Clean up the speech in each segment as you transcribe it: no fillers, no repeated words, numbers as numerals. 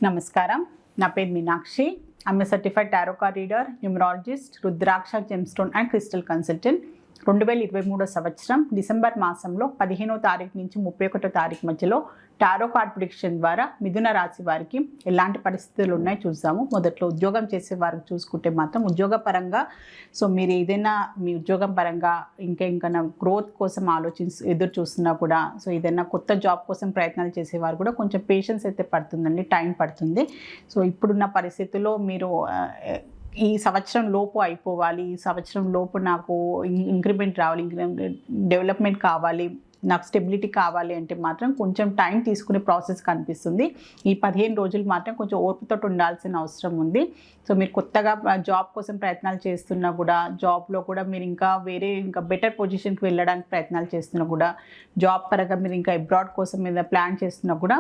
నమస్కారం. నా పేరు Meenakshi. I'm a certified tarot card reader, numerologist, rudraksha gemstone and crystal consultant. 2023 సంవత్సరం డిసెంబర్ మాసంలో 15వ తారీఖు నుంచి 31వ తారీఖు మధ్యలో టారో కార్డ్ ప్రిడిక్షన్ ద్వారా మిథున రాశి వారికి ఎలాంటి పరిస్థితులు ఉన్నాయి చూద్దాము. మొదట్లో ఉద్యోగం చేసే వారికి చూసుకుంటే మాత్రం ఉద్యోగ పరంగా మీరు ఏదైనా మీ ఉద్యోగం పరంగా ఇంకా గ్రోత్ కోసం ఎదురు చూస్తున్నా కూడా, ఏదైనా కొత్త జాబ్ కోసం ప్రయత్నాలు చేసేవారు కూడా కొంచెం పేషెన్స్ అయితే పడుతుందండి, టైం పడుతుంది. ఇప్పుడున్న పరిస్థితుల్లో మీరు ఈ సంవత్సరం లోపు అయిపోవాలి, ఈ సంవత్సరం లోపు నాకు ఇంక్రిమెంట్ రావాలి, డెవలప్మెంట్ కావాలి, నాకు స్టెబిలిటీ కావాలి అంటే మాత్రం కొంచెం టైం తీసుకునే ప్రాసెస్ కనిపిస్తుంది. ఈ 15 రోజులు మాత్రం కొంచెం ఓర్పుతో ఉండాల్సిన అవసరం ఉంది. మీరు కొత్తగా జాబ్ కోసం ప్రయత్నాలు చేస్తున్నా కూడా, జాబ్లో కూడా మీరు ఇంకా బెటర్ పొజిషన్కి వెళ్ళడానికి ప్రయత్నాలు చేస్తున్నా కూడా, జాబ్ పరంగా మీరు ఇంకా అబ్రాడ్ కోసం మీద ప్లాన్ చేస్తున్నా కూడా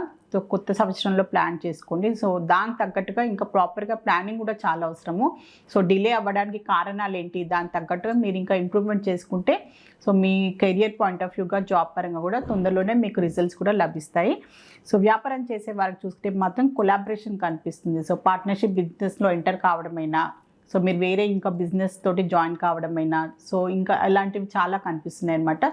కొత్త సంవత్సరంలో ప్లాన్ చేసుకోండి. దానికి తగ్గట్టుగా ఇంకా ప్రాపర్గా ప్లానింగ్ కూడా చాలా అవసరము. డిలే అవ్వడానికి కారణాలు ఏంటి, దానికి తగ్గట్టుగా మీరు ఇంకా ఇంప్రూవ్మెంట్ చేసుకుంటే మీ కెరియర్ పాయింట్ ఆఫ్ వ్యూగా జాబ్ పరంగా కూడా తొందరలోనే మీకు రిజల్ట్స్ కూడా లభిస్తాయి. వ్యాపారం చేసే వారికి చూస్తే మాత్రం కొలాబరేషన్ కనిపిస్తుంది. పార్ట్నర్షిప్ బిజినెస్లో ఎంటర్ కావడమైనా, మీరు వేరే ఇంకా బిజినెస్ తోటి జాయిన్ కావడమైనా, ఇంకా అలాంటివి చాలా కనిపిస్తున్నాయి అనమాట.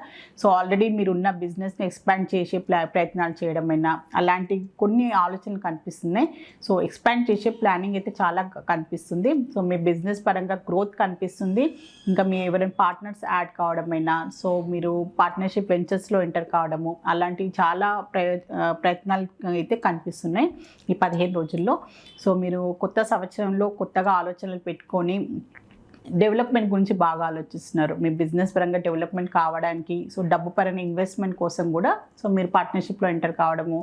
ఆల్రెడీ మీరున్న బిజినెస్ని ఎక్స్పాండ్ చేసే ప్రయత్నాలు చేయడమైనా అలాంటి కొన్ని ఆలోచనలు కనిపిస్తున్నాయి. ఎక్స్పాండ్ చేసే ప్లానింగ్ అయితే చాలా కనిపిస్తుంది. మీ బిజినెస్ పరంగా గ్రోత్ కనిపిస్తుంది. ఇంకా మీ ఎవరైనా పార్ట్నర్స్ యాడ్ కావడమైనా, మీరు పార్ట్నర్షిప్ వెంచర్స్లో ఎంటర్ కావడము, అలాంటివి చాలా ప్రయత్నాలు అయితే కనిపిస్తున్నాయి ఈ 15 రోజుల్లో. మీరు కొత్త సంవత్సరంలో కొత్తగా ఆలోచనలు పెట్టుకొని డెవలప్మెంట్ గురించి బాగా ఆలోచిస్తున్నారు. మీ బిజినెస్ పరంగా డెవలప్మెంట్ కావడానికి, డబ్బు పరంగా ఇన్వెస్ట్మెంట్ కోసం కూడా మీరు పార్ట్నర్షిప్లో ఎంటర్ కావడము,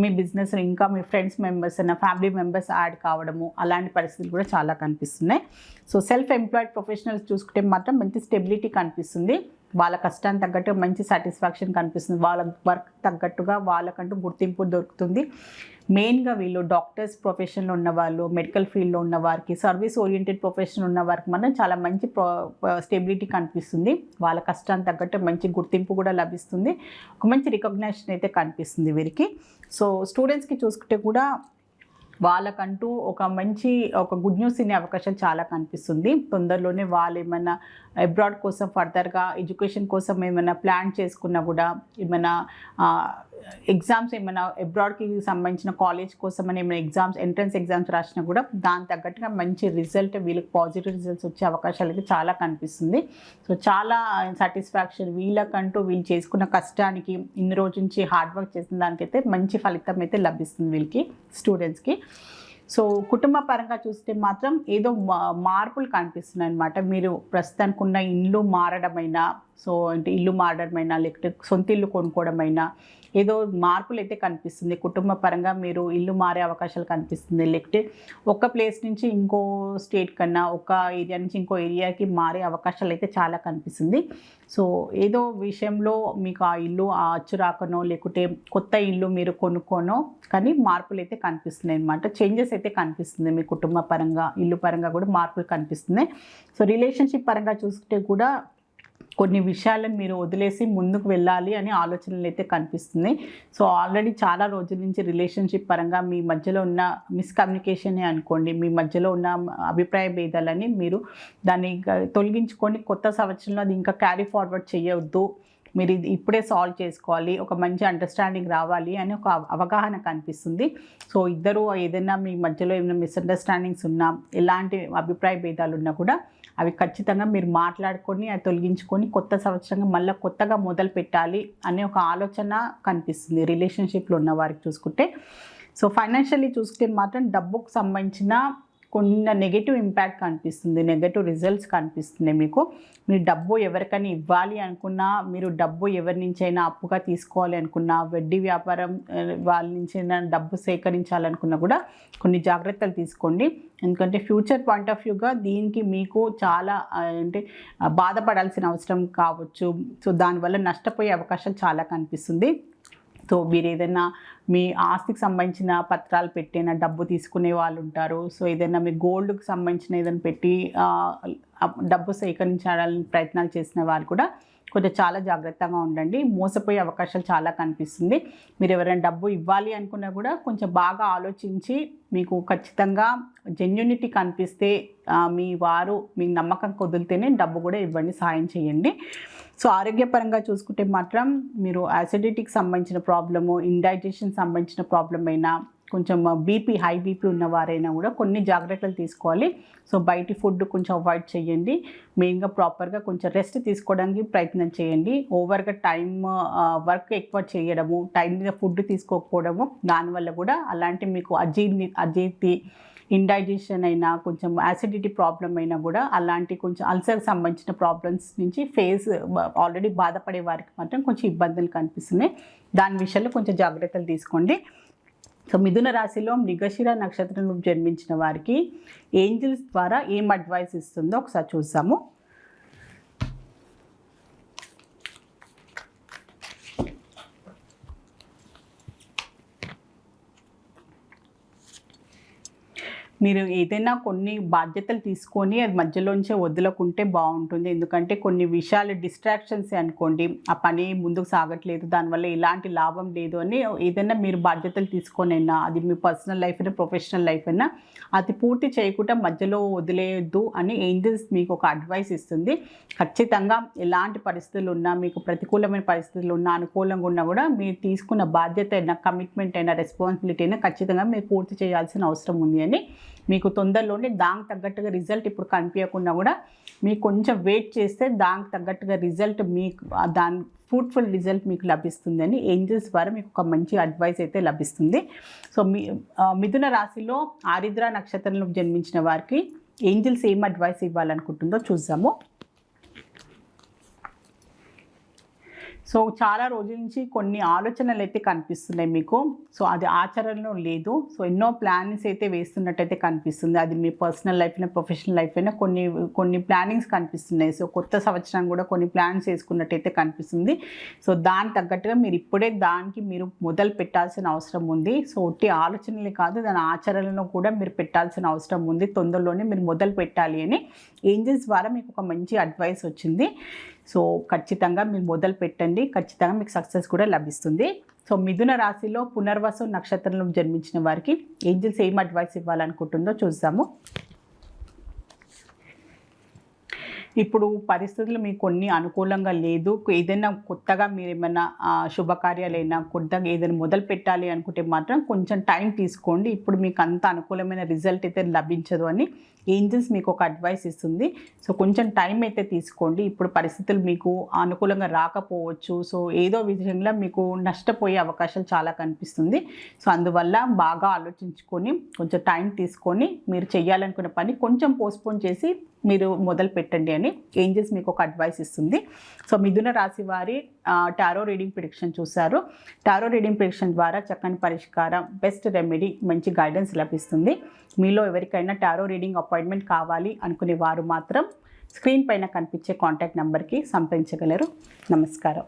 మీ బిజినెస్ ఇంకా మీ ఫ్రెండ్స్ మెంబర్స్ అయినా ఫ్యామిలీ మెంబర్స్ యాడ్ కావడము, అలాంటి పరిస్థితులు కూడా చాలా కనిపిస్తున్నాయి. సెల్ఫ్ ఎంప్లాయిడ్ ప్రొఫెషనల్స్ చూసుకుంటే మాత్రం మంచి స్టెబిలిటీ కనిపిస్తుంది. వాళ్ళ కష్టానికి తగ్గట్టు మంచి సాటిస్ఫాక్షన్ కనిపిస్తుంది. వాళ్ళ వర్క్ తగ్గట్టుగా వాళ్ళకంటూ గుర్తింపు దొరుకుతుంది. మెయిన్గా వీళ్ళు డాక్టర్స్ ప్రొఫెషన్లో ఉన్నవాళ్ళు, మెడికల్ ఫీల్డ్లో ఉన్న వారికి, సర్వీస్ ఓరియంటెడ్ ప్రొఫెషన్ ఉన్న వారికి మనం చాలా మంచి స్టెబిలిటీ కనిపిస్తుంది. వాళ్ళ కష్టానికి తగ్గట్టు మంచి గుర్తింపు కూడా లభిస్తుంది. ఒక మంచి రికగ్నైజేషన్ అయితే కనిపిస్తుంది వీరికి. స్టూడెంట్స్కి చూసుకుంటే కూడా వాళ్ళకంటూ ఒక గుడ్ న్యూస్ తినే అవకాశం చాలా కనిపిస్తుంది. తొందరలోనే వాళ్ళు ఏమైనా అబ్రాడ్ కోసం ఫర్దర్గా ఎడ్యుకేషన్ కోసం ఏమైనా ప్లాన్ చేసుకున్నా కూడా, ఏమైనా ఎగ్జామ్స్ ఏమైనా అబ్రాడ్కి సంబంధించిన కాలేజ్ కోసం అని ఏమైనా ఎంట్రన్స్ ఎగ్జామ్స్ రాసినా కూడా దాని తగ్గట్టుగా మంచి రిజల్ట్, వీళ్ళకి పాజిటివ్ రిజల్ట్స్ వచ్చే అవకాశాలు అయితే చాలా కనిపిస్తుంది. చాలా సాటిస్ఫాక్షన్, వీళ్ళకంటూ వీళ్ళు చేసుకున్న కష్టానికి, ఇన్ని రోజు నుంచి హార్డ్ వర్క్ చేసిన దానికైతే మంచి ఫలితం అయితే లభిస్తుంది వీళ్ళకి, స్టూడెంట్స్కి. కుటుంబ పరంగా చూస్తే మాత్రం ఏదో మార్పులు కనిపిస్తున్నాయి అనమాట. మీరు ప్రస్తుతానికి ఉన్న ఇల్లు మారడమైనా, ఇల్లు మారడమైనా, లేకపోతే సొంత ఇల్లు కొనుక్కోవడమైనా, ఏదో మార్పులు అయితే కనిపిస్తుంది. కుటుంబ పరంగా మీరు ఇల్లు మారే అవకాశాలు కనిపిస్తుంది. లేకపోతే ఒక ప్లేస్ నుంచి ఇంకో స్టేట్ కన్నా, ఒక ఏరియా నుంచి ఇంకో ఏరియాకి మారే అవకాశాలు అయితే చాలా కనిపిస్తుంది. ఏదో విషయంలో మీకు ఆ ఇల్లు అచ్చు రాకనో, లేకుంటే కొత్త ఇల్లు మీరు కొనుక్కోనో, కానీ మార్పులు అయితే కనిపిస్తున్నాయి అనమాట. చేంజెస్ అయితే కనిపిస్తుంది మీ కుటుంబ పరంగా, ఇల్లు పరంగా కూడా మార్పులు కనిపిస్తున్నాయి. రిలేషన్షిప్ పరంగా చూసుకుంటే కూడా కొన్ని విషయాలను మీరు వదిలేసి ముందుకు వెళ్ళాలి అనే ఆలోచనలు అయితే కనిపిస్తున్నాయి. ఆల్రెడీ చాలా రోజుల నుంచి రిలేషన్షిప్ పరంగా మీ మధ్యలో ఉన్న మిస్కమ్యూనికేషనే అనుకోండి, మీ మధ్యలో ఉన్న అభిప్రాయ భేదాలని మీరు దాన్ని తొలగించుకొని కొత్త సంవత్సరంలో అది ఇంకా క్యారీ ఫార్వర్డ్ చేయవద్దు, మీరు ఇప్పుడే సాల్వ్ చేసుకోవాలి, ఒక మంచి అండర్స్టాండింగ్ రావాలి అని ఒక అవగాహన కనిపిస్తుంది. ఇద్దరు ఏదైనా మీ మధ్యలో ఏమైనా మిస్అండర్స్టాండింగ్స్ ఉన్నా, ఎలాంటి అభిప్రాయ భేదాలు ఉన్నా కూడా అవి ఖచ్చితంగా మీరు మాట్లాడుకొని అది తొలగించుకొని కొత్త సంవత్సరంగా మళ్ళీ కొత్తగా మొదలు పెట్టాలి అనే ఒక ఆలోచన కనిపిస్తుంది రిలేషన్షిప్లో ఉన్న వారికి చూసుకుంటే. ఫైనాన్షియల్లీ చూసుకుంటే మాత్రం డబ్బుకు సంబంధించిన కొన్ని నెగటివ్ ఇంపాక్ట్ కనిపిస్తుంది, నెగటివ్ రిజల్ట్స్ కనిపిస్తున్నాయి మీకు. మీరు డబ్బు ఎవరికైనా ఇవ్వాలి అనుకున్నా, మీరు డబ్బు ఎవరి నుంచైనా అప్పుగా తీసుకోవాలి అనుకున్నా, వడ్డీ వ్యాపారం వాళ్ళ నుంచైనా డబ్బు సేకరించాలనుకున్నా కూడా కొన్ని జాగ్రత్తలు తీసుకోండి. ఎందుకంటే ఫ్యూచర్ పాయింట్ ఆఫ్ వ్యూగా దీనికి మీకు చాలా బాధపడాల్సిన అవసరం కావచ్చు. దానివల్ల నష్టపోయే అవకాశం చాలా కనిపిస్తుంది. సో మీరు ఏదైనా మీ ఆస్తికి సంబంధించిన పత్రాలు పెట్టిన డబ్బు తీసుకునే వాళ్ళు ఉంటారు. సో ఏదైనా మీ గోల్డ్కి సంబంధించిన ఏదైనా పెట్టి డబ్బు సేకరించాలని ప్రయత్నాలు చేసిన వాళ్ళు కూడా కొంచెం చాలా జాగ్రత్తగా ఉండండి. మోసపోయే అవకాశాలు చాలా కనిపిస్తుంది. మీరు ఎవరైనా డబ్బు ఇవ్వాలి అనుకున్నా కూడా కొంచెం బాగా ఆలోచించి మీకు ఖచ్చితంగా జెన్యూనిటీ కనిపిస్తే మీ వారు మీ నమ్మకం కుదిరితేనే డబ్బు కూడా ఇవ్వండి, సాయం చేయండి. సో ఆరోగ్యపరంగా చూసుకుంటే మాత్రం మీరు యాసిడిటీకి సంబంధించిన ప్రాబ్లము, ఇండైజెషన్ సంబంధించిన ప్రాబ్లం అయినా, కొంచెం బీపీ హై బీపీ ఉన్నవారైనా కూడా కొన్ని జాగ్రత్తలు తీసుకోవాలి. సో బయటి ఫుడ్ కొంచెం అవాయిడ్ చేయండి. మెయిన్గా ప్రాపర్గా కొంచెం రెస్ట్ తీసుకోవడానికి ప్రయత్నం చేయండి. ఓవర్గా వర్క్ ఎక్కువ చేయడము, టైం మీద ఫుడ్ తీసుకోకపోవడము, దానివల్ల కూడా అలాంటి మీకు అజీర్తి ఇండైజెషన్ అయినా, కొంచెం యాసిడిటీ ప్రాబ్లం అయినా కూడా అలాంటి కొంచెం అల్సర్కి సంబంధించిన ప్రాబ్లమ్స్ నుంచి ఆల్రెడీ బాధపడే వారికి మాత్రం కొంచెం ఇబ్బందులు కనిపిస్తున్నాయి. దాని విషయంలో కొంచెం జాగ్రత్తలు తీసుకోండి. సో మిథున రాశిలో మృగశిర నక్షత్రంలో జన్మించిన వారికి ఏంజిల్స్ ద్వారా ఏం అడ్వైస్ ఇస్తుందో ఒకసారి చూద్దాము. మీరు ఏదైనా కొన్ని బాధ్యతలు తీసుకొని అది మధ్యలోంచే వదులుకుంటే బాగుంటుంది. ఎందుకంటే కొన్ని విషయాలు డిస్ట్రాక్షన్స్ అనుకోండి, ఆ పని ముందుకు సాగట్లేదు, దానివల్ల ఎలాంటి లాభం లేదు అని ఏదైనా మీరు బాధ్యతలు తీసుకొనైనా, అది మీ పర్సనల్ లైఫ్ అయినా ప్రొఫెషనల్ లైఫ్ అయినా, అది పూర్తి చేయకుండా మధ్యలో వదిలేయద్దు అని ఏంజల్స్ మీకు ఒక అడ్వైస్ ఇస్తుంది. ఖచ్చితంగా ఎలాంటి పరిస్థితులు ఉన్నా, మీకు ప్రతికూలమైన పరిస్థితులు ఉన్నా, అనుకూలంగా ఉన్నా కూడా మీరు తీసుకున్న బాధ్యత అయినా, కమిట్మెంట్ అయినా, రెస్పాన్సిబిలిటీ అయినా ఖచ్చితంగా మీరు పూర్తి చేయాల్సిన అవసరం ఉంది అని మీకు తొందరలోనే దానికి తగ్గట్టుగా రిజల్ట్ ఇప్పుడు కనిపించకుండా కూడా మీకు కొంచెం వెయిట్ చేస్తే దానికి తగ్గట్టుగా రిజల్ట్ మీకు దాని ఫ్రూట్ఫుల్ రిజల్ట్ మీకు లభిస్తుందని ఏంజల్స్ ద్వారా మీకు ఒక మంచి అడ్వైస్ అయితే లభిస్తుంది. సో మిథున రాశిలో ఆరిద్ర నక్షత్రంలో జన్మించిన వారికి ఏంజల్స్ ఏం అడ్వైస్ ఇవ్వాలనుకుంటుందో చూద్దాము. సో చాలా రోజుల నుంచి కొన్ని ఆలోచనలు అయితే కనిపిస్తున్నాయి మీకు. సో అది ఆచరణలో లేదు. సో ఎన్నో ప్లానింగ్స్ అయితే వేస్తున్నట్టయితే కనిపిస్తుంది. అది మీ పర్సనల్ లైఫ్ అయినా, ప్రొఫెషనల్ లైఫ్ అయినా కొన్ని ప్లానింగ్స్ కనిపిస్తున్నాయి. సో కొత్త సంవత్సరం కూడా కొన్ని ప్లాన్స్ వేసుకున్నట్టయితే కనిపిస్తుంది. సో దానికి తగ్గట్టుగా మీరు ఇప్పుడే దానికి మీరు మొదలు పెట్టాల్సిన అవసరం ఉంది. సో ఒట్టి ఆలోచనలే కాదు, దాని ఆచరణలో కూడా మీరు పెట్టాల్సిన అవసరం ఉంది. తొందరలోనే మీరు మొదలు పెట్టాలి అని ఏంజల్స్ ద్వారా మీకు ఒక మంచి అడ్వైస్ వచ్చింది. సో ఖచ్చితంగా మీరు మొదలు పెట్టండి, ఖచ్చితంగా మీకు సక్సెస్ కూడా లభిస్తుంది. సో మిథున రాశిలో పునర్వసు నక్షత్రంలో జన్మించిన వారికి ఏంజల్స్ ఏం అడ్వైస్ ఇవ్వాలనుకుంటుందో చూద్దాము. ఇప్పుడు పరిస్థితులు మీకు కొన్ని అనుకూలంగా లేదు. ఏదైనా కొత్తగా మీరు ఏమైనా శుభకార్యాలైనా కొత్తగా ఏదైనా మొదలు పెట్టాలి అనుకుంటే మాత్రం కొంచెం టైం తీసుకోండి. ఇప్పుడు మీకు అంత అనుకూలమైన రిజల్ట్ అయితే లభించదు అని ఏంజల్స్ మీకు ఒక అడ్వైస్ ఇస్తుంది. సో కొంచెం టైం అయితే తీసుకోండి. ఇప్పుడు పరిస్థితులు మీకు అనుకూలంగా రాకపోవచ్చు. సో ఏదో విధంగా మీకు నష్టపోయే అవకాశాలు చాలా కనిపిస్తుంది. సో అందువల్ల బాగా ఆలోచించుకొని కొంచెం టైం తీసుకొని మీరు చేయాలనుకున్న పని కొంచెం పోస్ట్పోన్ చేసి మీరు మొదలు పెట్టండి అని ఏంజల్స్ మీకు ఒక అడ్వైస్ ఇస్తుంది. సో మిథున రాశి వారి టారో రీడింగ్ ప్రిడిక్షన్ చూశారు. టారో రీడింగ్ ప్రిడిక్షన్ ద్వారా చక్కని పరిష్కారం, బెస్ట్ రెమెడీ, మంచి గైడెన్స్ లభిస్తుంది. మీలో ఎవరికైనా టారో రీడింగ్ అపాయింట్మెంట్ కావాలి అనుకునే వారు మాత్రం స్క్రీన్ పైన కనిపించే కాంటాక్ట్ నెంబర్కి సంప్రదించగలరు. నమస్కారం.